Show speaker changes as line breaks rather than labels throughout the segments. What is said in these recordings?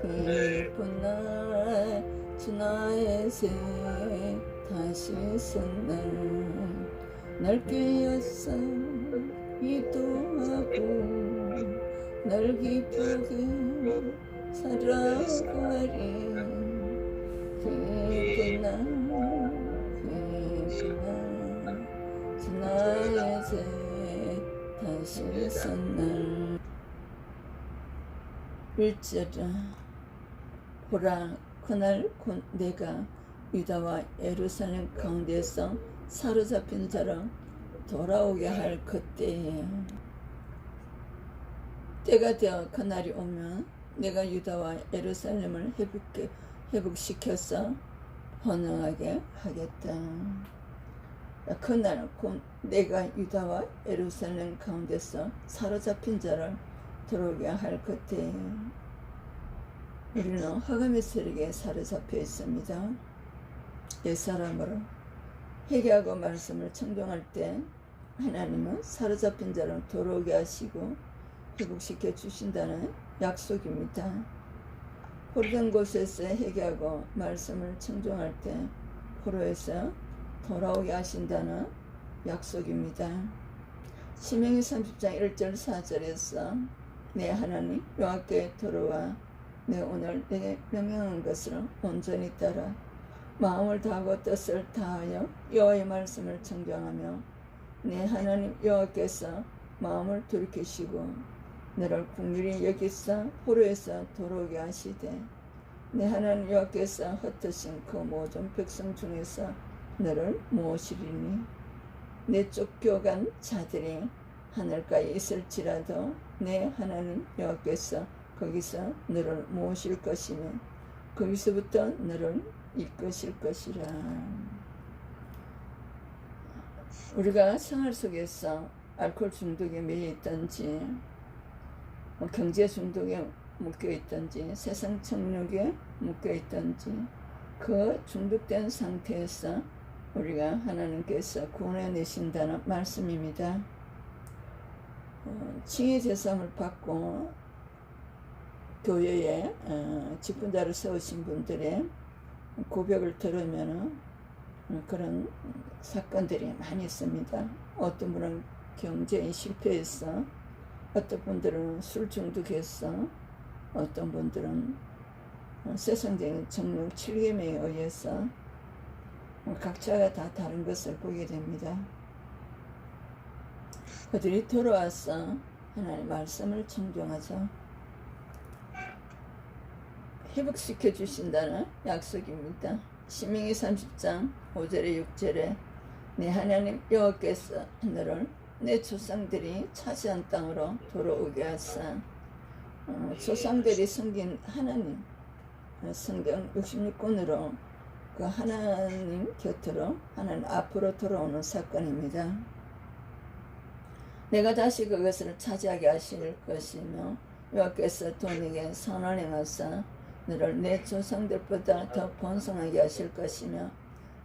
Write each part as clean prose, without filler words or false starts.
예쁜 날 지나의 새 다시 쓴날 날 깨었어 기도하고 날 기쁘게 살아가리 예쁜 날 지나의 새 다시 쓴날 일절은 보라 그날 곧 내가 유다와 예루살렘 가운데서 사로잡힌 자를 돌아오게 할 그때에 때가 되어 그날이 오면 내가 유다와 예루살렘을 회복시켜서 번영하게 하겠다. 그날 곧 내가 유다와 예루살렘 가운데서 사로잡힌 자를 들어오게 할 그때에 우리는 하감의 세력에 사로잡혀 있습니다. 옛사람으로 회개하고 말씀을 청종할 때 하나님은 사로잡힌 자를 돌아오게 하시고 회복시켜 주신다는 약속입니다. 포로된 곳에서 회개하고 말씀을 청종할 때 포로에서 돌아오게 하신다는 약속입니다. 신명기 30장 1절 4절에서 내 하나님 여호와께 돌아와 내 오늘 내게 명령한 것을 온전히 따라 마음을 다하고 뜻을 다하여 여호와의 말씀을 청정하며 내 하나님 여호와께서 마음을 돌이키시고 너를 긍휼히 여기사 포로에서 돌아오게 하시되 내 하나님 여호와께서 흩으신 그 모든 백성 중에서 너를 모으시리니 내 쫓겨간 자들이 하늘가에 있을지라도 내 하나님 여호와께서 거기서 너를 모으실 것이며 거기서부터 너를 이끄실 것이라. 우리가 생활 속에서 알코올 중독에 매여 있든지 경제 중독에 묶여 있든지 세상 정욕에 묶여 있든지 그 중독된 상태에서 우리가 하나님께서 구원해 내신다는 말씀입니다. 칭의 제사함을 받고 교회에 직분자를 세우신 분들의 고백을 들으면 그런 사건들이 많이 있습니다. 어떤 분은 경제에 실패했어, 어떤 분들은 술 중독했어, 어떤 분들은 세상적인 정욕 7계명에 의해서 각자가 다 다른 것을 보게 됩니다. 그들이 돌아와서 하나님의 말씀을 청종하죠. 회복시켜 주신다는 약속입니다. 신명기 30장 5절에 6절에 내 하나님 여호와께서 너를 내 조상들이 차지한 땅으로 돌아오게 하사 조상들이 섬긴 하나님 성경 66권으로 그 하나님 곁으로 하나님 앞으로 돌아오는 사건입니다. 내가 다시 그것을 차지하게 하실 것이며 여호와께서 또 내게 선을 행하사 너를 내 조상들보다 더 번성하게 하실 것이며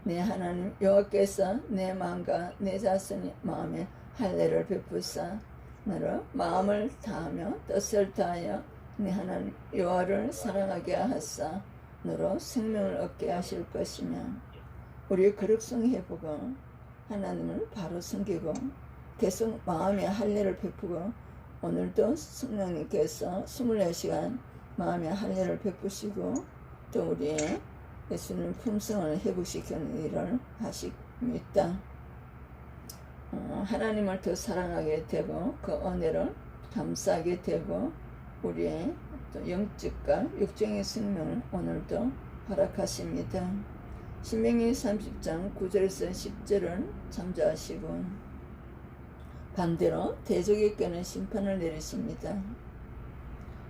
내 하나님 여호와께서 내 마음과 내 자손의 마음에 할례를 베푸사 너를 마음을 다하며 뜻을 다하여 내 하나님 여호와를 사랑하게 하사 너로 생명을 얻게 하실 것이며 우리의 거룩성 회복은 하나님을 바로 섬기고 계속 마음에 할례를 베푸고 오늘도 성령님께서 24시간 마음에 할례를 베푸시고 또 우리의 예수님 품성을 회복시키는 일을 하십니다. 하나님을 더 사랑하게 되고 그 은혜를 감사하게 되고 우리의 또 영적과 육적인 생명을 오늘도 허락하십니다. 신명기 30장 9절에서 10절을 참조하시고 반대로 대적에게는 심판을 내리십니다.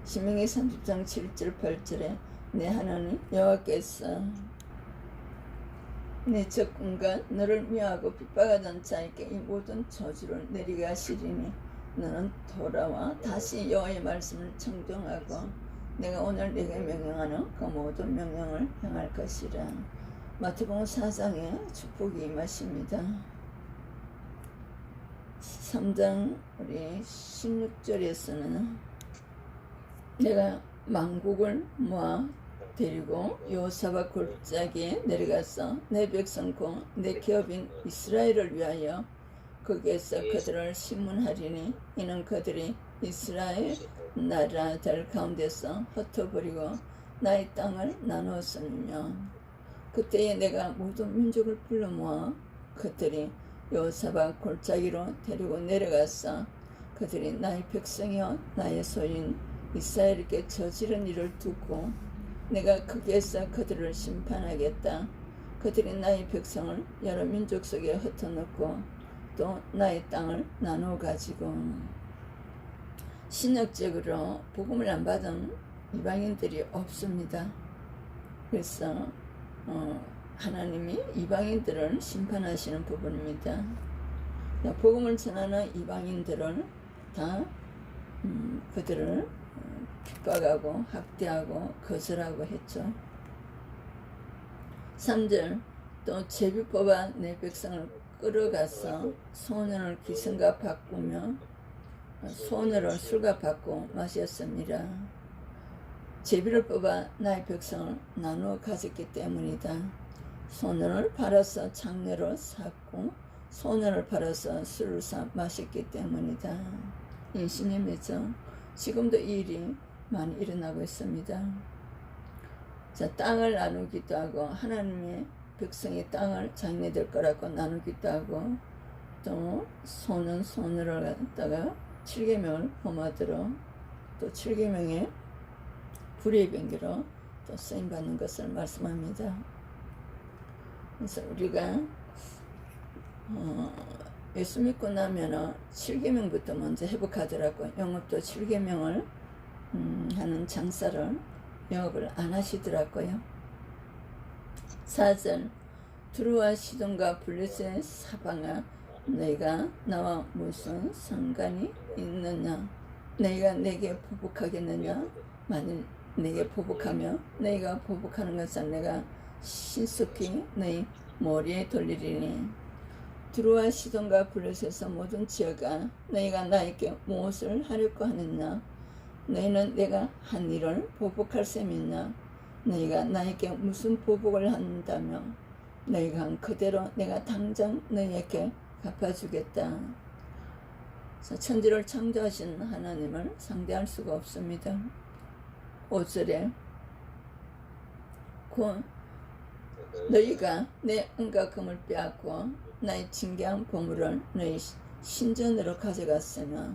신명기 30장 7절 8절에 내 하나님 여호와께서 내 적군과 너를 미워하고 핍박하던 자에게 이 모든 저주를 내리게 하시리니 너는 돌아와 다시 여호와의 말씀을 청종하고 내가 오늘 네게 명령하는 그 모든 명령을 행할 것이라. 마태복음 4장에 축복이 임하십니다. 3장 우리 16절에서는 내가 만국을 모아 데리고 여호사밧 골짜기에 내려가서 내 백성 곧 내 기업인 이스라엘을 위하여 거기에서 그들을 심문하리니 이는 그들이 이스라엘 나라들 가운데서 흩어버리고 나의 땅을 나누었으며 그때에 내가 모든 민족을 불러 모아 그들이 여호사밧 골짜기로 데리고 내려가서 그들이 나의 백성이여 나의 소유인 이스라엘에게 저지른 일을 두고 내가 거기에서 그들을 심판하겠다. 그들이 나의 백성을 여러 민족 속에 흩어놓고 또 나의 땅을 나누어 가지고 신학적으로 복음을 안 받은 이방인들이 없습니다. 그래서 하나님이 이방인들을 심판하시는 부분입니다. 복음을 전하는 이방인들을 다 그들을 핍박하고 학대하고 거절하고 했죠. 3절 또 제비 뽑아 내 백성을 끌어가서 소년을 기생과 바꾸며 소녀를 술과 바꾸고 마셨습니다. 제비를 뽑아 나의 백성을 나누어 가졌기 때문이다. 소년을 팔아서 장례로 샀고 소년을 팔아서 술을 사 마셨기 때문이다. 인신임이죠. 지금도 이 일이 많이 일어나고 있습니다. 자, 땅을 나누기도 하고 하나님의 백성의 땅을 장례될 거라고 나누기도 하고 또 소년 소녀를 갖다가 7계명을 범하도록 또 7계명의 불의의 병기로 또 쓰임받는 것을 말씀합니다. 그래서 우리가 예수 믿고 나면은 7계명부터 먼저 회복하더라고요. 영업도 7계명을 하는 장사를 영업을 안 하시더라고요. 4절 두루와 시돈과 블레셋 사방아 너희가 나와 무슨 상관이 있느냐? 너희가 내게 보복하겠느냐? 만일 내게 보복하며 너희가 보복하는 것을 내가 신속히 너희 머리에 돌리리니 두루와 시돈과 블레셋의 모든 지역아 너희가 나에게 무엇을 하려고 하느냐? 너희는 내가 한 일을 보복할 셈이냐? 너희가 나에게 무슨 보복을 한다며 너희가 한 그대로 내가 당장 너희에게 갚아주겠다. 천지를 창조하신 하나님을 상대할 수가 없습니다. 5절에 곧 너희가 내 은과 금을 빼앗고 나의 징계한 보물을 너희 신전으로 가져갔으며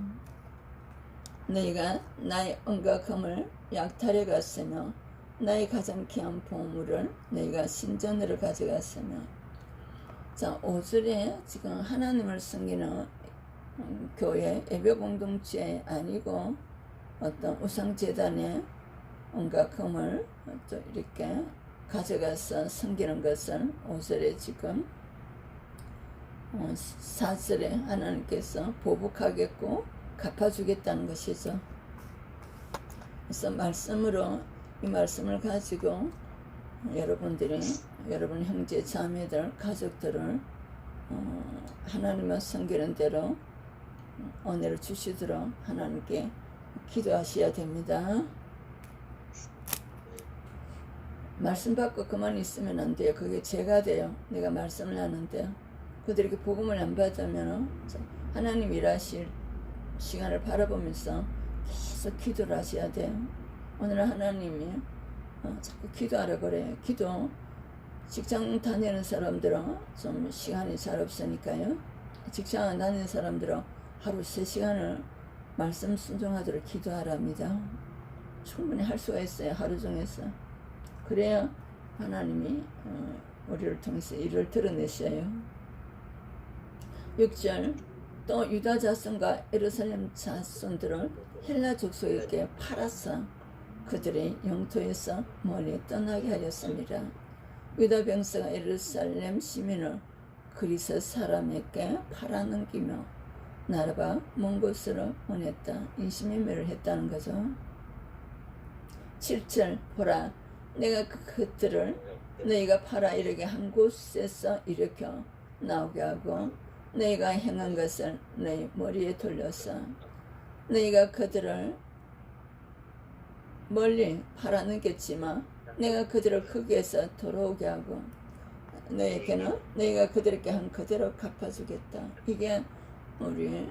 너희가 나의 은과 금을 약탈해 갔으며 나의 가장 귀한 보물을 너희가 신전으로 가져갔으며 자 5절에 지금 하나님을 섬기는 교회 예배 공동체 아니고 어떤 우상재단의 은과 금을 또 이렇게 가져가서 섬기는 것을 5절에 지금 4절에 하나님께서 보복하겠고 갚아주겠다는 것이죠. 그래서 말씀으로 이 말씀을 가지고 여러분들이 여러분 형제 자매들 가족들을 하나님을 섬기는 대로 은혜를 주시도록 하나님께 기도하셔야 됩니다. 말씀 받고 그만 있으면 안 돼요. 그게 죄가 돼요. 내가 말씀을 하는데 그들에게 복음을 안 받으면 하나님 일하실 시간을 바라보면서 계속 기도를 하셔야 돼요. 오늘 하나님이 자꾸 기도하라 그래요. 기도 직장 다니는 사람들은 좀 시간이 잘 없으니까요. 직장 다니는 사람들은 하루 3시간을 말씀 순종하도록 기도하랍니다. 충분히 할 수가 있어요. 하루 중에서. 그래야 하나님이 우리를 통해서 일을 드러내셔요. 6절 또 유다 자손과 예루살렘 자손들을 헬라 족속에게 팔아서 그들의 영토에서 멀리 떠나게 하였습니다. 유다 병사가 예루살렘 시민을 그리스 사람에게 팔아넘기며 나라가 먼 곳으로 보냈다. 인신매매를 했다는 거죠. 7절 보라 내가 그들을 너희가 팔아 이르게 한 곳에서 일으켜 나오게 하고 너희가 행한 것을 너희 머리에 돌려서 너희가 그들을 멀리 팔아넘겼지만 내가 그들을 거기에서 돌아오게 하고 너에게는 너희가 그들에게 한 그대로 갚아주겠다. 이게 우리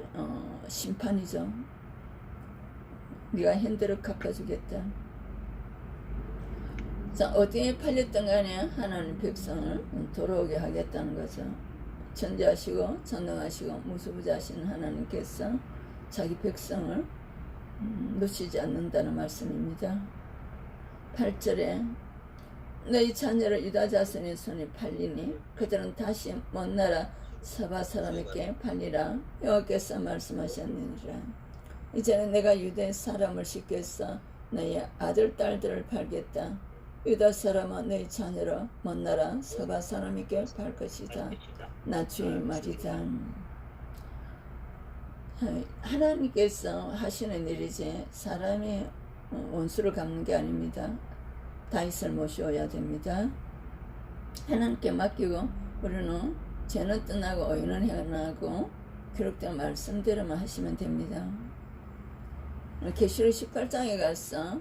심판이죠. 네가 한 대로 갚아주겠다. 자, 어디에 팔렸던 간에 하나님 백성을 돌아오게 하겠다는 거죠. 전지하시고 전능하시고 무소부지하신 하나님께서 자기 백성을 놓치지 않는다는 말씀입니다. 8절에 너희 자녀를 유다 자손의 손에 팔리니 그들은 다시 먼 나라 서바 사람에게 팔리라 여호와께서 말씀하셨느니라. 이제는 내가 유대 사람을 시켜서 너희 아들 딸들을 팔겠다. 유다 사람은 너희 자녀를 먼 나라 서바 사람에게 팔 것이다. 나 주의 말이다. 하나님께서 하시는 일이지 사람이 원수를 갚는 게 아닙니다. 다윗을 모셔야 됩니다. 하나님께 맡기고 우리는 죄는 떠나고 의는 행하고 기록된 말씀대로만 하시면 됩니다. 계시록 18장에 가서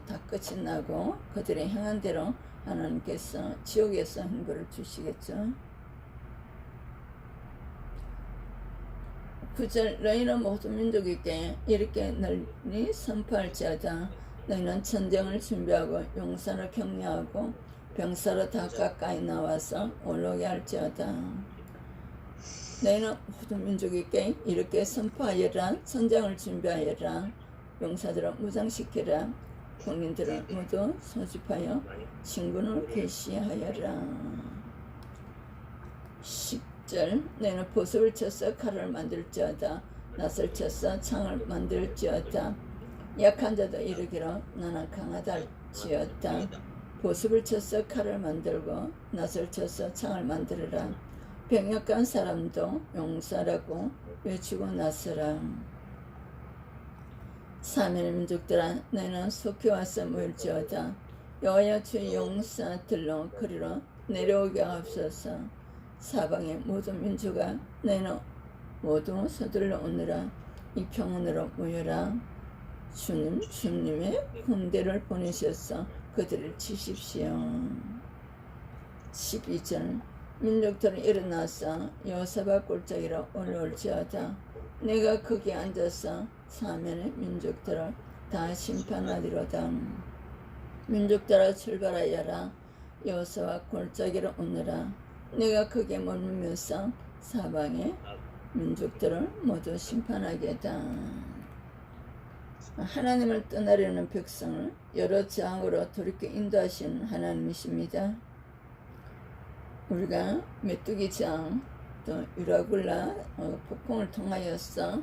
다 끝이 나고 그들의 행한 대로 하나님께서 지옥에서 형벌을 주시겠죠. 9절 너희는 모든 민족에게 이렇게 널리 선포할지어다. 너희는 전쟁을 준비하고 용사를 격려하고 병사로 다 가까이 나와서 올라오게 할지어다. 너희는 모든 민족에게 이렇게 선포하여라. 전쟁을 준비하여라. 용사들을 무장시키라. 국민들을 모두 소집하여 친군을 계시하여라. 10절 너희는 보습을 쳐서 칼을 만들지어다. 낫을 쳐서 창을 만들지어다. 약한 자도 이르기로 나는 강하다 할지어다. 보습을 쳐서 칼을 만들고 낫을 쳐서 창을 만들어라. 병역한 사람도 용사라고 외치고 나서라. 사면의 민족들아 너희는 속히 와서 모일지어다. 여호와 주의 용사들로 그리로 내려오게 하옵소서. 사방의 모든 민족아 너희는 모두 서둘러 오느라 이 평원으로 모여라. 주님의 군대를 보내셔서 그들을 치십시오. 12절 민족들은 일어나서 여호사밧 골짜기로 올라올지어다. 내가 거기 앉아서 사면의 민족들을 다 심판하리로다. 민족들아 출발하여라. 여호사밧 골짜기로 오느라. 내가 거기에 머물면서 사방의 민족들을 모두 심판하겠다. 하나님을 떠나려는 백성을 여러 저항으로 돌이켜 인도하시는 하나님이십니다. 우리가 메뚜기 저항 또 유라굴라 폭풍을 통하여서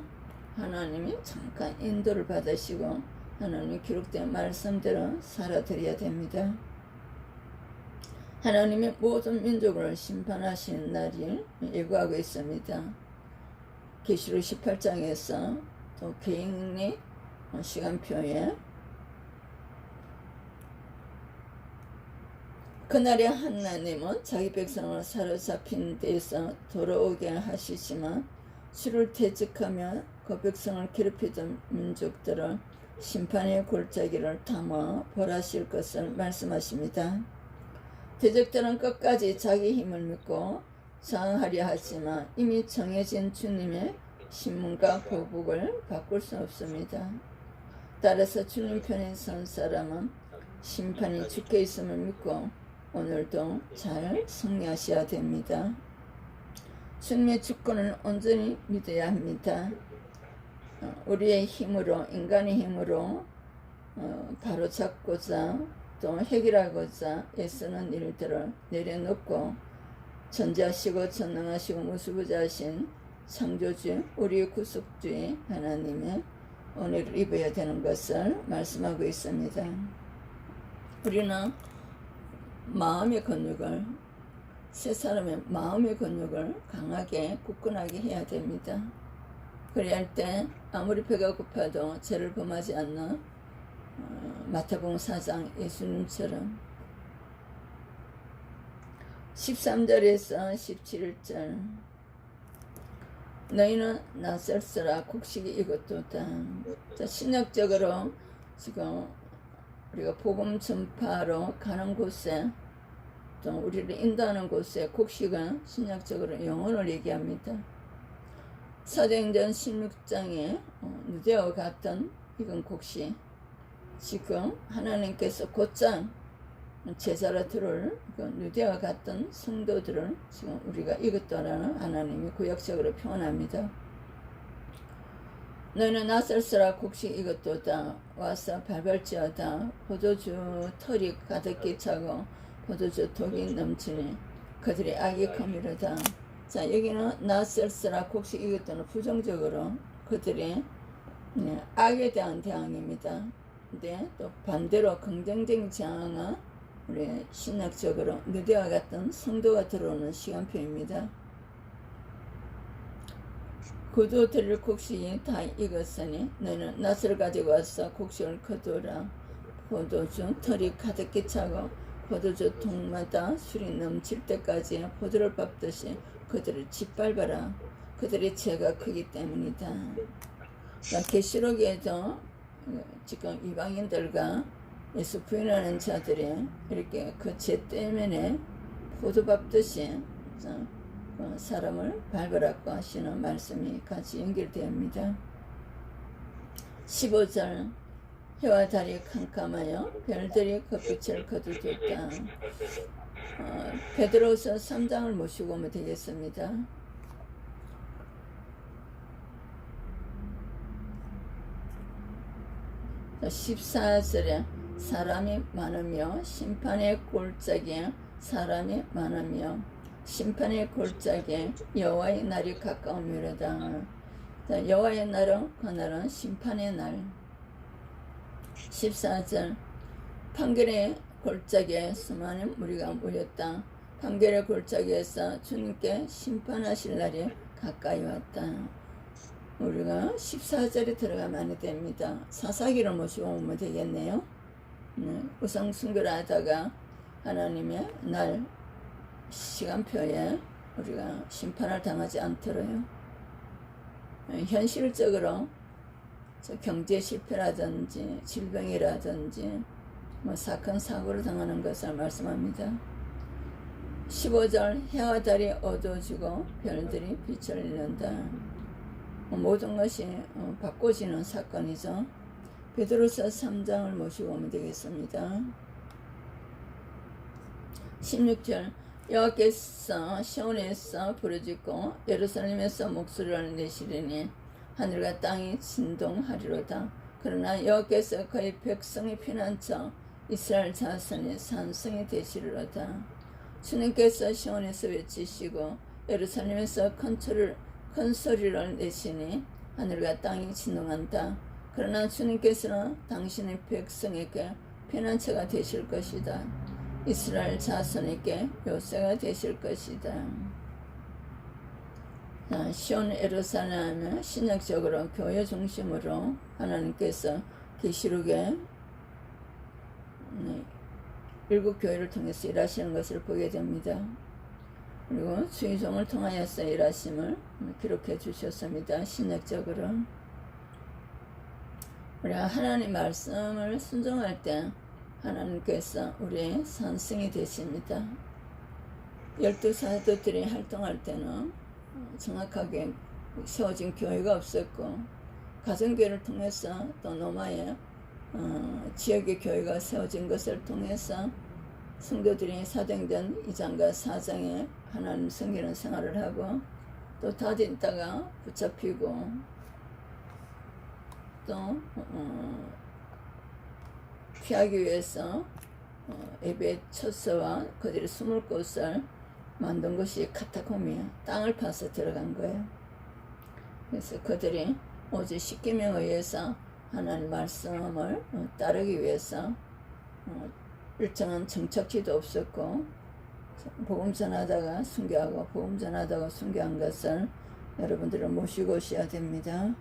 하나님이 잠깐 인도를 받으시고 하나님이 기록된 말씀대로 살아드려야 됩니다. 하나님이 모든 민족을 심판하시는 날이 예고하고 있습니다. 계시록 18장에서 또 개인의 시간표에 그날에 하나님은 자기 백성을 사로잡힌 데에서 돌아오게 하시지만 주를 대적하며 그 백성을 괴롭히던 민족들을 심판의 골짜기를 담아 벌하실 것을 말씀하십니다. 대적들은 끝까지 자기 힘을 믿고 저항하려 하지만 이미 정해진 주님의 신문과 보복을 바꿀 수 없습니다. 따라서 주님 편에 선 사람은 심판이 주께 있음을 믿고 오늘도 잘 승리하셔야 됩니다. 주님의 주권을 온전히 믿어야 합니다. 우리의 힘으로 인간의 힘으로 바로잡고자 또 해결하고자 애쓰는 일들을 내려놓고 전지하시고 전능하시고 무소부지하신 창조주 우리의 구속주의 하나님의 은혜를 입어야 되는 것을 말씀하고 있습니다. 우리는 마음의 근육을 세 사람의 마음의 근육을 강하게 굳건하게 해야 됩니다. 그래야 할 때 아무리 배가 고파도 죄를 범하지 않는 마태복음 4장 예수님처럼 13절에서 17절 너희는 낯설서라 곡식이 이것도다. 신학적으로 지금 우리가 복음 전파로 가는 곳에 또 우리를 인도하는 곳에 곡식은 신약적으로 영혼을 얘기합니다. 사도행전 16장에 누대와 같은 이건 곡식, 지금 하나님께서 곧장 제자로 들을 누대와 같은 성도들을 지금 우리가 이것도라는 하나님이 구약적으로 표현합니다. 너희는 낯설스라 곡식 이것도다 와서 밟을지어다 포도주 털이 가득히 차고 포도주 독이 넘치니 그들의 악이 커미르다. 자, 여기는 낯설스라 곡식 이것도는 부정적으로 그들의 악에 대한 대항입니다. 근데 또 반대로 긍정적인 저항은 우리 신학적으로 누대와 같은 성도가 들어오는 시간표입니다. 그도 드릴 곡식이 다 익었으니 너는 낫을 가지고 와서 곡식을 거두라. 포도주 털이 가득히 차고 포도주 통마다 술이 넘칠 때까지 포도를 밟듯이 그들을 짓밟아라. 그들의 죄가 크기 때문이다. 계시록에도 지금 이방인들과 예수 부인하는 자들이 이렇게 그 죄 때문에 포도 밟듯이 사람을 밟으라고 하시는 말씀이 같이 연결됩니다. 15절 해와 달이 캄캄하여 별들이 그 빛을 거두었다. 베드로후서 3장을 모시고 오면 되겠습니다. 14절에 사람이 많으며 심판의 골짜기에 사람이 많으며 심판의 골짜기에 여호와의 날이 가까우미로다. 여호와의 날은 그 날은 심판의 날. 14절 판결의 골짜기에 수많은 무리가 모였다. 판결의 골짜기에서 주님께 심판하실 날이 가까이 왔다. 우리가 14절에 들어가면 안 됩니다. 사사기를 모시고 오면 되겠네요. 우상 숭배를 하다가 하나님의 날 시간표에 우리가 심판을 당하지 않도록요. 현실적으로 경제 실패라든지 질병이라든지 사건 사고를 당하는 것을 말씀합니다. 15절 해와 달이 어두워지고 별들이 빛을 잃는다. 모든 것이 바꿔지는 사건이죠. 베드로서 3장을 모시고 오면 되겠습니다. 16절 여호와께서 시온에서 부르짖고 예루살렘에서 목소리를 내시리니 하늘과 땅이 진동하리로다. 그러나 여호와께서 그의 백성의 피난처 이스라엘 자손의 산성이 되시리로다. 주님께서 시온에서 외치시고 예루살렘에서 큰 소리를 내시니 하늘과 땅이 진동한다. 그러나 주님께서는 당신의 백성에게 피난처가 되실 것이다. 이스라엘 자손에게 요새가 되실 것이다. 시온 예루살렘은 신약적으로 교회 중심으로 하나님께서 계시록에 일곱 교회를 통해서 일하시는 것을 보게 됩니다. 그리고 주의종을 통하여서 일하심을 기록해 주셨습니다. 신약적으로 우리가 하나님 말씀을 순종할 때 하나님께서 우리의 산성이 되십니다. 12사도들이 활동할 때는 정확하게 세워진 교회가 없었고 가정교회를 통해서 또 노마의 지역의 교회가 세워진 것을 통해서 성도들이 사도행전 2장과 4장에 하나님 섬기는 생활을 하고 또 다니다가 붙잡히고 또 피하기 위해서 예배 처소와 그들이 숨을 곳을 만든 것이 카타콤이에요. 땅을 파서 들어간 거예요. 그래서 그들이 오직 십계명에 의해서 하나님 말씀을 따르기 위해서 일정한 정착지도 없었고 복음 전하다가 순교하고 복음 전하다가 순교한 것을 여러분들은 모시고 오셔야 됩니다.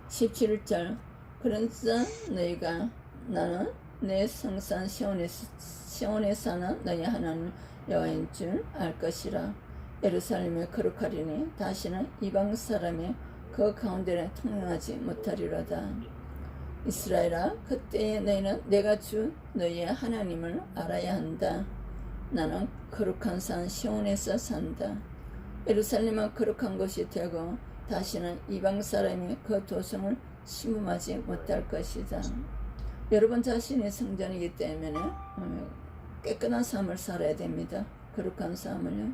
17절 그래서 너희가 나는 내 성산 시온에 사는 너희 하나님 여호와인 줄 알 것이라. 예루살렘에 거룩하리니 다시는 이방 사람이 그 가운데를 통행하지 못하리로다. 이스라엘아, 그때에 너희는 내가 주 너희의 하나님을 알아야 한다. 나는 거룩한 산 시온에서 산다. 예루살렘은 거룩한 곳이 되고 다시는 이방 사람이 그 도성을 침범하지 못할 것이다. 여러분 자신이 성전이기 때문에 깨끗한 삶을 살아야 됩니다. 거룩한 삶을요.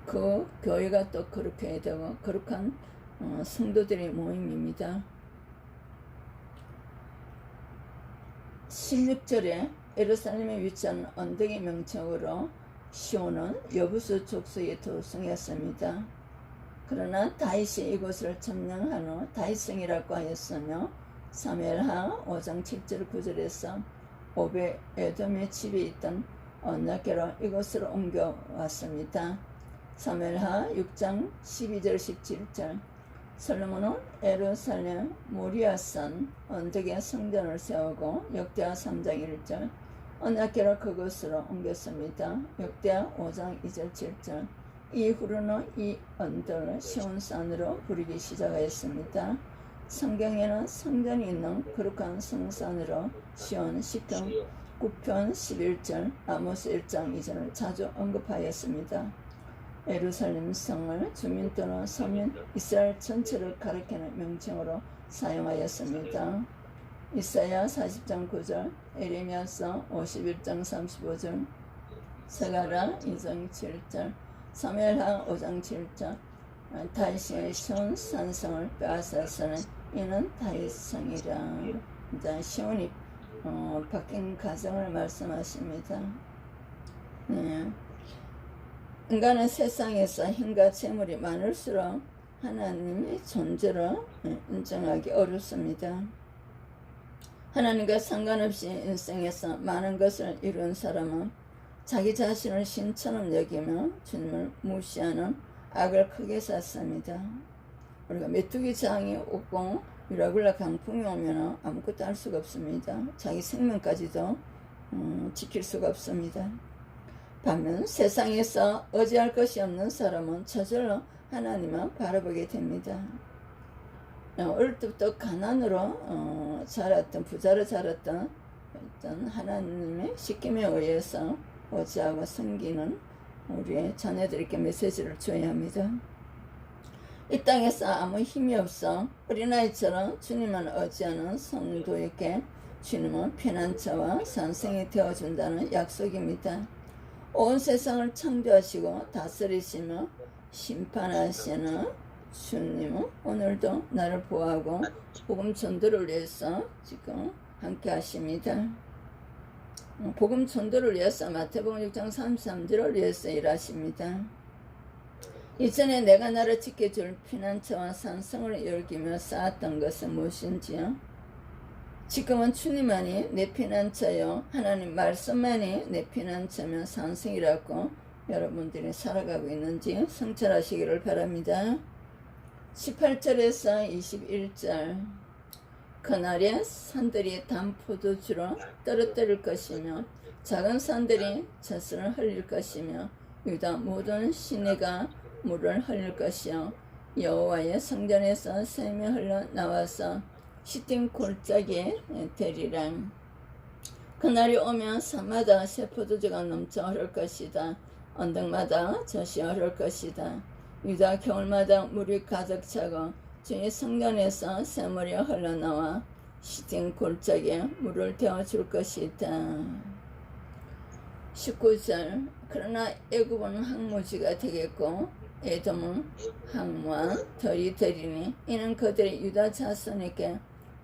그 교회가 또 거룩해야 되고 거룩한 성도들의 모임입니다. 16절에 예루살렘에 위치한 언덕의 명칭으로 시온은 여부수 족속의 도성이었습니다. 그러나 다윗이 이곳을 점령한 후 다윗성이라고 하였으며 사무엘하 5장 7절 9절에서 오벳에돔의 집에 있던 언약궤로 이곳으로 옮겨왔습니다. 사무엘하 6장 12절 17절 솔로몬은 예루살렘 모리아산 언덕에 성전을 세우고 역대하 3장 1절 언약궤를 그곳으로 옮겼습니다. 역대하 5장 2절 7절 이후로는 이 언덕을 시온산으로 부르기 시작하였습니다. 성경에는 성전이 있는 거룩한 성산으로 시온 시편 9편 11절 아모스 1장 2절을 자주 언급하였습니다. 예루살렘 성을 주민 또는 서민 이스라엘 전체를 가리키는 명칭으로 사용하였습니다. 이사야 40장 9절 에레미야서 51장 35절 스가랴 2장 7절 사무엘하 5장 7절 다윗의 시온 산성을 빼앗아서는 이는 다윗성이라. 이제 시온이 바뀐 가정을 말씀하십니다. 인간은 세상에서 힘과 재물이 많을수록 하나님의 존재를 인정하기 어렵습니다. 하나님과 상관없이 인생에서 많은 것을 이룬 사람은 자기 자신을 신처럼 여기며 주님을 무시하는 악을 크게 샀습니다. 우리가 메뚜기 장이 오고 미라굴라 강풍이 오면 아무것도 할 수가 없습니다. 자기 생명까지도 지킬 수가 없습니다. 반면 세상에서 의지할 것이 없는 사람은 저절로 하나님만 바라보게 됩니다. 어릴 때부터 가난으로 자랐던 부자로 자랐던 어떤 하나님의 시킴에 의해서 의지하고 섬기는 우리의 자녀들에게 메시지를 줘야 합니다. 이 땅에서 아무 힘이 없어 어린아이처럼 주님만 의지하는 성도에게 주님은 피난처와 산성이 되어준다는 약속입니다. 온 세상을 창조하시고 다스리시며 심판하시는 주님은 오늘도 나를 보호하고 복음 전도를 위해서 지금 함께 하십니다. 복음 전도를 위해서 마태복음 6장 33절을 위해서 일하십니다. 이전에 내가 나를 지켜줄 피난처와 산성을 열기며 쌓았던 것은 무엇인지요? 지금은 주님만이 내 피난처요 하나님 말씀만이 내 피난처며 산성이라고 여러분들이 살아가고 있는지 성찰하시기를 바랍니다. 18절에서 21절 그날에 산들이 단 포도주로 떨어뜨릴 것이며 작은 산들이 젖을 흘릴 것이며 유다 모든 시내가 물을 흘릴 것이요 여호와의 성전에서 샘이 흘러나와서 시딤 골짜기에 되리라. 그날이 오면 산마다 새 포도주가 넘쳐 흐를 것이다. 언덕마다 젖이 흐를 것이다. 유다 겨울마다 물이 가득 차고 주의 성전에서 샘물이 흘러나와 시딤 골짜기에 물을 데워줄 것이다. 19절 그러나 애굽은 항무지가 되겠고 에돔은 항무와 덜이 되리니 이는 그들의 유다 자손에게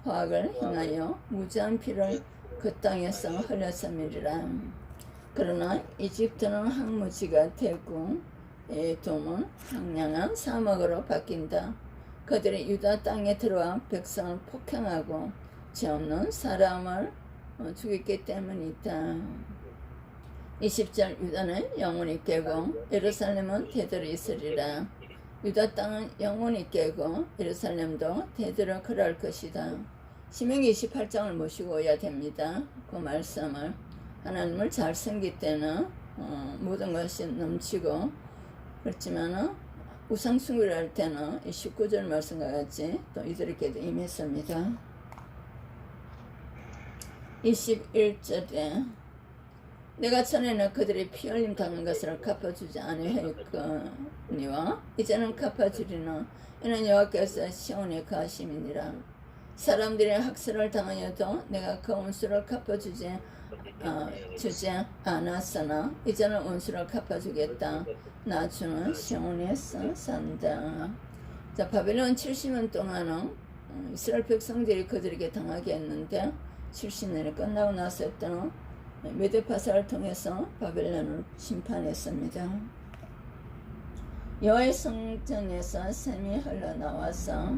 화학을 행하여 무지한 피를 그 땅에서 흘렸음이리라. 그러나 이집트는 항무지가 되고 에돔은 황량한 사막으로 바뀐다. 그들이 유다 땅에 들어와 백성을 폭행하고 죄 없는 사람을 죽였기 때문이다. 20절 유다는 영원히 깨고 예루살렘은 대대로 있으리라. 유다 땅은 영원히 깨고 예루살렘도 대대로 그럴 것이다. 신명기 28장을 모시고 오야 됩니다. 그 말씀을 하나님을 잘 섬길 때는 모든 것이 넘치고 그렇지만 우상숭배를 할 때는 이 19절 말씀과 같이 또 이들에게도 임했습니다. 21절에 내가 전에는 그들이 피 흘림 당한 것을 갚아주지 아니하였거니와 이제는 갚아주리라. 이는 여호와께서 시온에 거하심이니라. 사람들이 학살을 당하여도 내가 그 원수를 갚아주지 주지 않았으나 이제는 원수를 갚아주겠다. 나 주는 시온에서 산다. 자, 바벨론 70년 동안은 이스라엘 백성들이 그들에게 당하게 했는데 70년이 끝나고 나서 했던 메데파사를 통해서 바벨론을 심판했습니다. 여호와의 성전에서 샘이 흘러나와서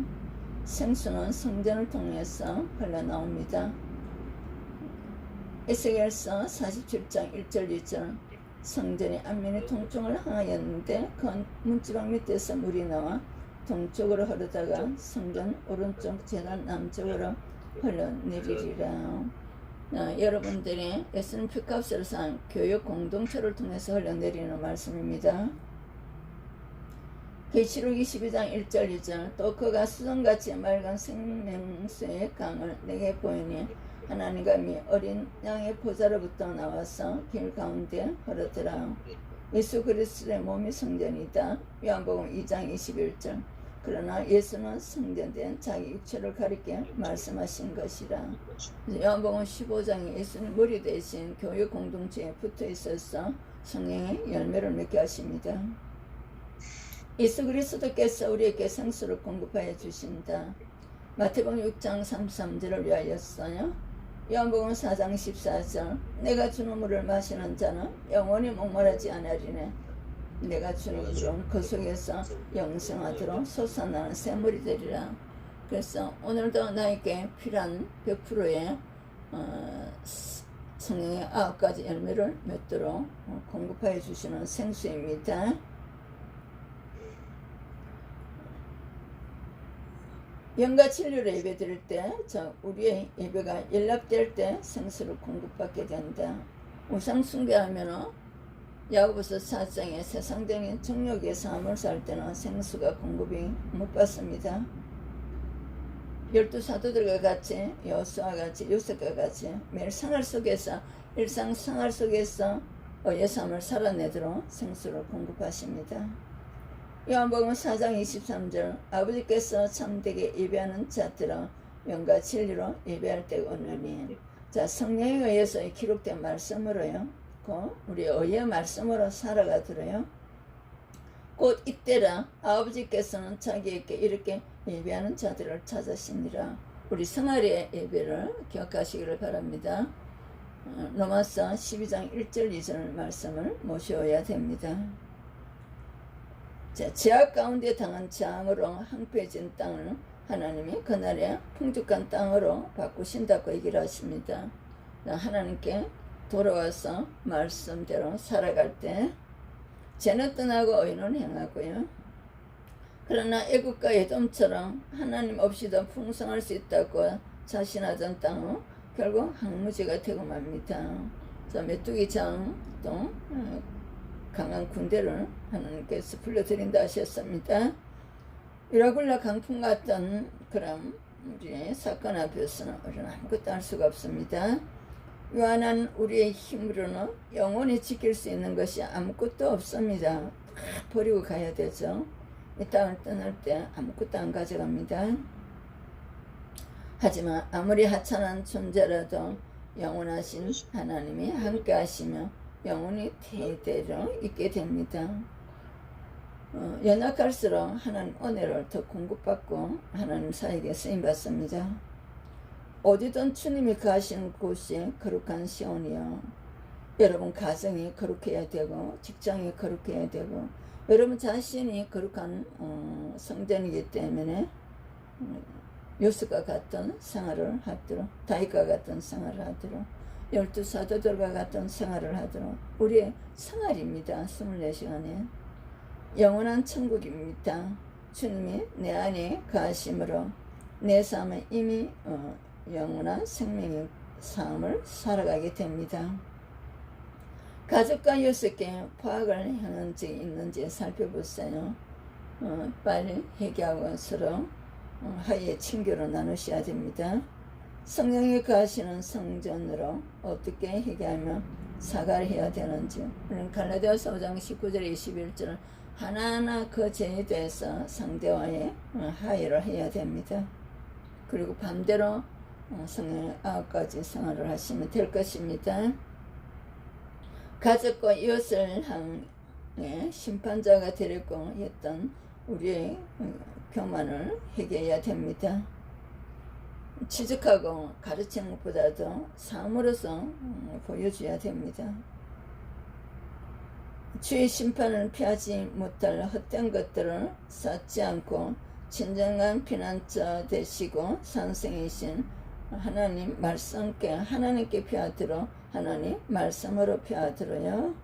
생수는 성전을 통해서 흘러나옵니다. 에스겔서 47장 1절 2절 성전이 안면이 동쪽을 향하였는데 그 문지방 밑에서 물이 나와 동쪽으로 흐르다가 성전 오른쪽 제단 남쪽으로 흘러내리리라. 여러분들이 예수님 피값으로 산 교육 공동체를 통해서 흘러내리는 말씀입니다. 계시록 22장 1절 2절 또 그가 수정같이 맑은 생명수의 강을 내게 보이니 하나님과 미 어린 양의 보좌로부터 나와서 길 가운데 흐르더라. 예수 그리스도의 몸이 성전이다. 요한복음 2장 21절 그러나 예수는 성전된 자기 육체를 가리켜 말씀하신 것이라. 요한복음 15장에 예수는 머리 대신 교육 공동체에 붙어 있어서 성령의 열매를 맺게 하십니다. 예수 그리스도께서 우리에게 생수를 공급하여 주신다. 마태복음 6장 33절을 위하였어요. 요한복음 4장 14절 내가 주는 물을 마시는 자는 영원히 목마르지 않으리네. 내가 주는 물은 그 속에서 영생하도록 솟아나는 샘물이 되리라. 그래서 오늘도 나에게 필요한 100%의 성령의 9가지 열매를 맺도록 공급하여 주시는 생수입니다. 영과 진리로 예배 드릴 때 우리의 예배가 연락될 때 생수를 공급받게 된다. 우상 숭배하면 야고보서 4장에 세상적인 정욕의 삶을 살 때는 생수가 공급이 못 받습니다. 12사도들과 같이 여호수아와 같이 요셉과 같이 매일 생활 속에서 일상생활 속에서 의의 삶을 살아내도록 생수를 공급하십니다. 요한복음 4장 23절 아버지께서 참되게 예배하는 자들은 영과 진리로 예배할 때가 오느니. 자, 성령에 의해서 기록된 말씀으로요 우리 의의 말씀으로 살아가더라요. 곧 이때라 아버지께서는 자기에게 이렇게 예배하는 자들을 찾으시니라. 우리 성화리의 예배를 기억하시기를 바랍니다. 로마서 12장 1절 2절 말씀을 모셔야 됩니다. 자, 제약 가운데 당한 재앙으로 황폐해진 땅을 하나님이 그날에 풍족한 땅으로 바꾸신다고 얘기를 하십니다. 하나님께 돌아와서 말씀대로 살아갈 때 죄는 떠나고 의는 행하고요. 그러나 애국과 에돔처럼 하나님 없이도 풍성할 수 있다고 자신하던 땅은 결국 항무지가 되고 맙니다. 메뚜기 장도 강한 군대를 하나님께서 불러들인다 하셨습니다. 유라굴라 강풍 같던 그런 우리의 사건 앞에서는 우리는 아무것도 할 수가 없습니다. 요한한 우리의 힘으로는 영원히 지킬 수 있는 것이 아무것도 없습니다. 다 버리고 가야 되죠. 이 땅을 떠날 때 아무것도 안 가져갑니다. 하지만 아무리 하찮은 존재라도 영원하신 하나님이 함께 하시며 영원히 대대로 있게 됩니다. 연약할수록 하나님 은혜를 더 공급받고 하나님 사에게 쓰임받습니다. 어디든 주님이 가시는 곳이 거룩한 시온이요. 여러분 가정이 거룩해야 되고 직장이 거룩해야 되고 여러분 자신이 거룩한 성전이기 때문에 요셉과 같은 생활을 하도록 다윗과 같은 생활을 하도록 12사도들과 같은 생활을 하도록 우리의 생활입니다. 24시간에 영원한 천국입니다. 주님이 내 안에 거하심으로 내 삶은 이미 영원한 생명의 삶을 살아가게 됩니다. 가족과 요셉께 파악을 행한 적이 있는지 살펴보세요. 빨리 회개하고 서로 하루의 친교로 나누셔야 됩니다. 성령이 거하시는 성전으로 어떻게 회개하며 사과를 해야 되는지, 우리는 갈라디아서 5장 19절 21절은 하나하나 그 죄에 대해서 상대와의 화해를 해야 됩니다. 그리고 반대로 성령의 9가지 생활을 하시면 될 것입니다. 가족과 이웃을 향해 심판자가 되려고 했던 우리의 교만을 회개해야 됩니다. 지적하고 가르치는 것보다도 삶으로서 보여줘야 됩니다. 주의 심판을 피하지 못할 헛된 것들을 쌓지 않고 진정한 피난처 되시고 선생이신 하나님 말씀께 하나님께 피하도록 하나님 말씀으로 피하도록요.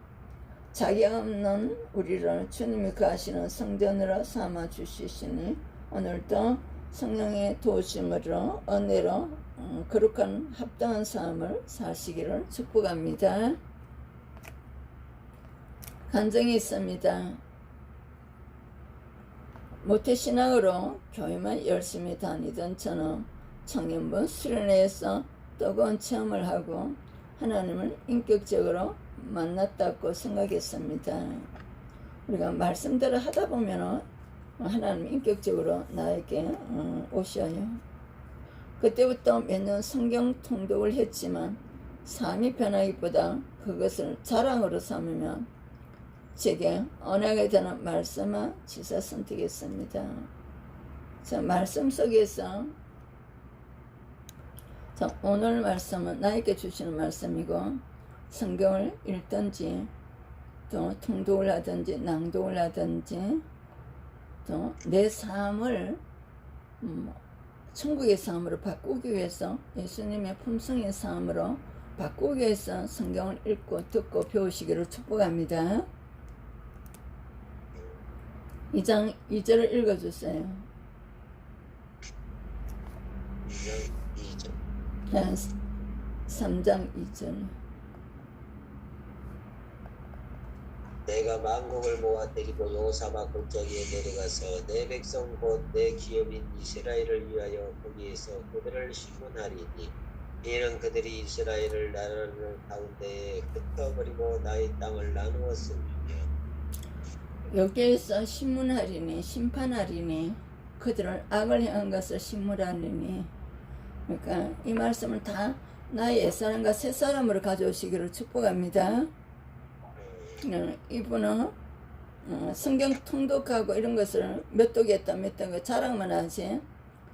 자기 없는 우리를 주님이 거하시는 성전으로 삼아 주시시니 오늘도 성령의 도우심으로 은혜로 거룩한 합당한 삶을 사시기를 축복합니다. 간증이 있습니다. 모태신앙으로 교회만 열심히 다니던 저는 청년부 수련회에서 뜨거운 체험을 하고 하나님을 인격적으로 만났다고 생각했습니다. 우리가 말씀대로 하다 보면 하나님 인격적으로 나에게 오셔요. 그때부터 몇 년 성경 통독을 했지만 삶이 변하기보다 그것을 자랑으로 삼으며 제게 언약에 대한 말씀을 지사 선택했습니다. 자, 말씀 속에서 자, 오늘 말씀은 나에게 주시는 말씀이고 성경을 읽든지 또 통독을 하든지 낭독을 하든지 또 내 삶을 천국의 삶으로 바꾸기 위해서 예수님의 품성의 삶으로 바꾸기 위해서 성경을 읽고 듣고 배우시기를 축복합니다. 2장 2절을 읽어주세요. 3장 2절.
내가 만국을 모아 데리고 여호사막 골짜기에 내려가서 내 백성 곧 내 기업인 이스라엘을 위하여 거기에서 그들을 심문하리니 이는 그들이 이스라엘을 나라를 가운데에 흩어버리고 나의 땅을 나누었음이며.
여기에서 심문하리니 심판하리니 그들을 악을 향한 것을 심문하리니, 그러니까 이 말씀을 다 나의 옛사람과 새사람으로 가져오시기를 축복합니다. 이분은 성경 통독하고 이런 것을 몇 독했다 몇 독 자랑만 하지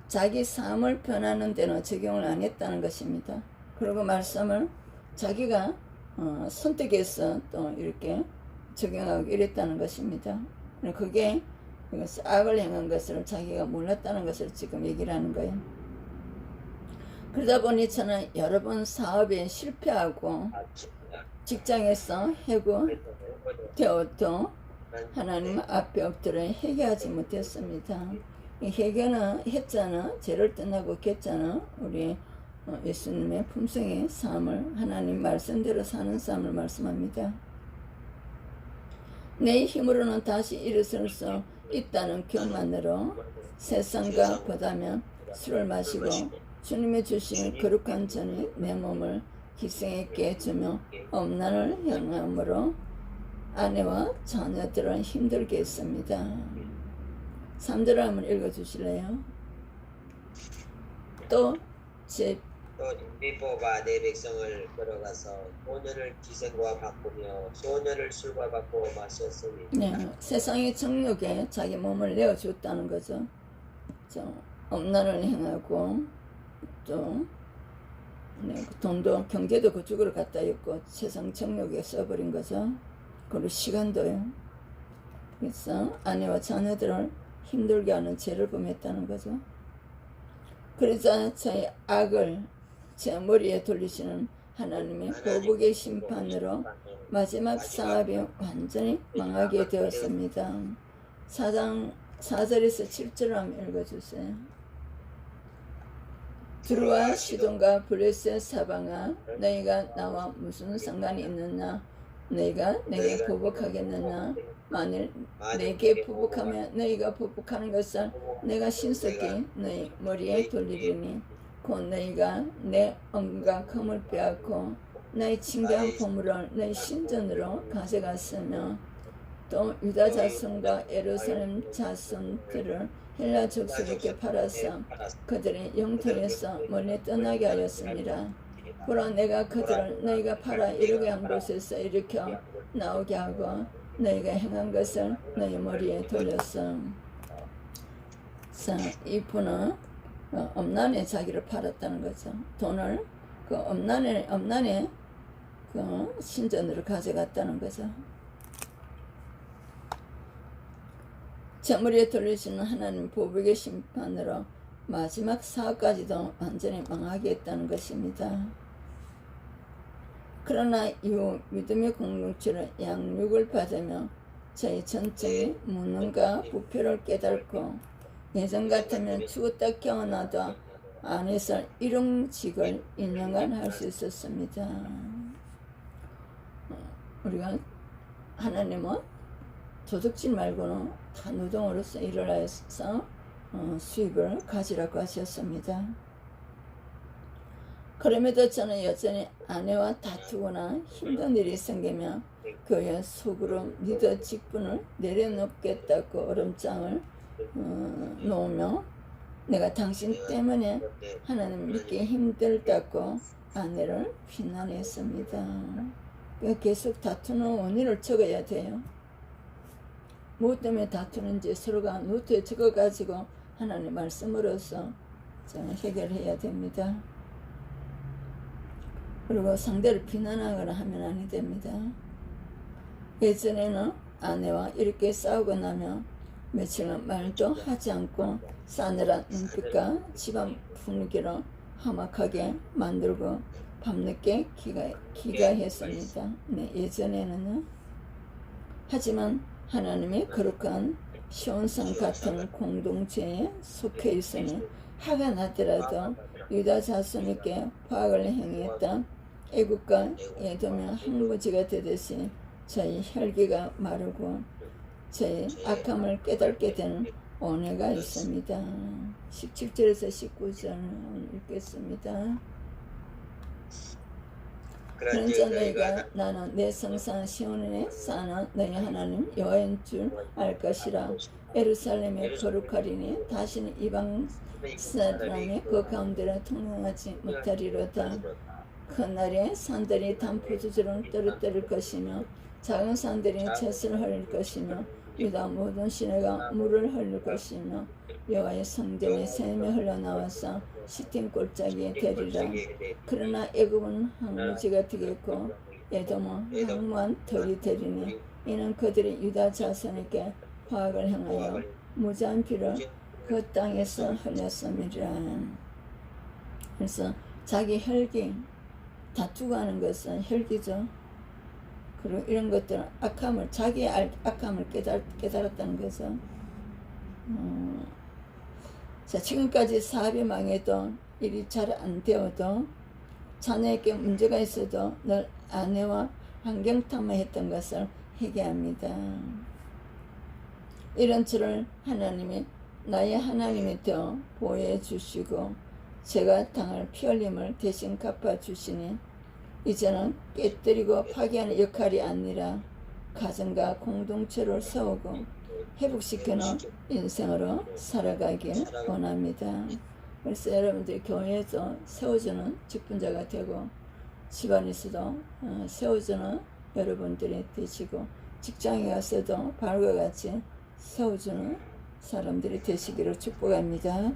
자기 삶을 변하는 데는 적용을 안 했다는 것입니다. 그리고 말씀을 자기가 선택해서 또 이렇게 적용하고 이랬다는 것입니다. 그게 악을 행한 것을 자기가 몰랐다는 것을 지금 얘기를 하는 거예요. 그러다 보니 저는 여러 번 사업에 실패하고 직장에서 해고되어도 하나님 앞에 엎드려 회개하지 못했습니다. 이 회개는 했잖아, 죄를 떠나고 겠잖아, 우리 예수님의 품성의 삶을 하나님 말씀대로 사는 삶을 말씀합니다. 내 힘으로는 다시 일어설 수 있다는 교만으로 세상과 보다면 술을 마시고 주님이 주신 거룩한 전에 내 몸을 희생했게 해주며 엄난을 향함으로 아내와 자녀들을 힘들게 했습니다. 3절을 한번 읽어주실래요? 또
네 뽑아 내 백성을 끌어가서 소년을 기생과 바꾸며 소년을 술과 바꾸어 마셨으니.
네, 세상의 정욕에 자기 몸을 내어줬다는 거죠. 엄난을 행하고 또 돈도 경제도 그쪽으로 갖다 였고 세상 정욕에 써버린 거죠. 그리고 시간도요. 그래서 아내와 자녀들을 힘들게 하는 죄를 범했다는 거죠. 그러자 저의 악을 제 머리에 돌리시는 하나님의 보복의 심판으로 마지막 사업이 완전히 망하게 되었습니다. 4장 4절에서 7절을 한번 읽어주세요. 두루와 시돈과 블레셋 사방아, 너희가 나와 무슨 상관이 있느냐? 너희가 내게 보복하겠느냐? 만일 내게 보복하면 너희가 보복하는 것을 내가 신속히 너희 머리에 돌리리니 곧 너희가 내 은과 금을 빼앗고 너희 친교한 보물을 너희 신전으로 가져갔으며 또 유다 자손과 예루살렘 자손들을 헬라 족속에게 팔아서 그들의 영토에서 멀리 떠나게 하였습니다. 보라 내가 그들을 너희가 팔아 이르게 한 곳에서 일으켜 나오게 하고 너희가 행한 것을 너희 머리에 돌렸어. 자, 이분은 엄난에 자기를 팔았다는 거죠. 돈을 그 엄난에 그 신전으로 가져갔다는 거죠. 저머리에 돌리시는 하나님 보복의 심판으로 마지막 사업까지도 완전히 망하게 했다는 것입니다. 그러나 이후 믿음의 공동체로 양육을 받으며 저희 전적인 무능과 부패를 깨닫고 예전 같으면 죽었다 깨어나도 안에서 일용직을 2년간 할 수 있었습니다. 우리가 하나님은 도둑질 말고는 다 노동으로서 일을 해서 수입을 가지라고 하셨습니다. 그럼에도 저는 여전히 아내와 다투거나 힘든 일이 생기면 그의 속으로 믿어 직분을 내려놓겠다고 얼음장을 놓으며 내가 당신 때문에 하나님 믿기 힘들다고 아내를 비난했습니다. 계속 다투는 원인을 적어야 돼요. 무엇 때문에 다투는지 서로가 노트에 적어가지고 하나님의 말씀으로서 해결해야 됩니다. 그리고 상대를 비난하거나 하면 아니 됩니다. 예전에는 아내와 이렇게 싸우고 나면 며칠은 말도 하지 않고 싸늘한 눈빛과 집안 분위기로 험악하게 만들고 밤늦게 기가했습니다. 네, 예전에는요. 하지만 하나님의 거룩한 시온산 같은 공동체에 속해 있으니 화가 나더라도 유다 자손에게 파악을 행했던 애국과 에돔의 항무지가 되듯이 저희 혈기가 마르고 저희 악함을 깨닫게 되는 은혜가 있습니다. 17절에서 19절 읽겠습니다. 그런즉 너희가 나는 내 성산 시온에 사는 너희 하나님 여호와인 줄 알 것이라. 예루살렘에 거룩하리니 다시는 이방 사람이 그 가운데로 통용하지 못하리로다. 그날에 산들이 단포도처럼 떨어뜨릴 것이며 작은 산들이 젖을 흘릴 것이며 유다 모든 시내가 물을 흘릴 것이며 여호와의 성전에 샘이 흘러나와서 시팀 골짜기에 되리라. 그러나 애굽은 항무지가 되겠고 에돔은 항무한 돌이 되리니 이는 그들이 유다 자손에게 화학을 행하여 무자한 피를 그 땅에서 흘렸음이라. 그래서 자기 혈기 다투고 하는 것은 혈기죠. 그리고 이런 것들은 악함을 자기의 악함을 깨달았다는 거죠. 자, 지금까지 사업이 망해도 일이 잘 안 되어도 자녀에게 문제가 있어도 늘 아내와 환경 탐험했던 것을 회개합니다. 이런 저를 하나님이 나의 하나님이 되어 보호해 주시고 제가 당할 피 흘림을 대신 갚아 주시니 이제는 깨뜨리고 파괴하는 역할이 아니라 가정과 공동체를 세우고 회복시키는 인생으로 살아가길 원합니다. 그래서 여러분들이 교회에서 세워주는 직분자가 되고 집안에서도 세워주는 여러분들이 되시고 직장에 가서도 바울과 같이 세워주는 사람들이 되시기를 축복합니다.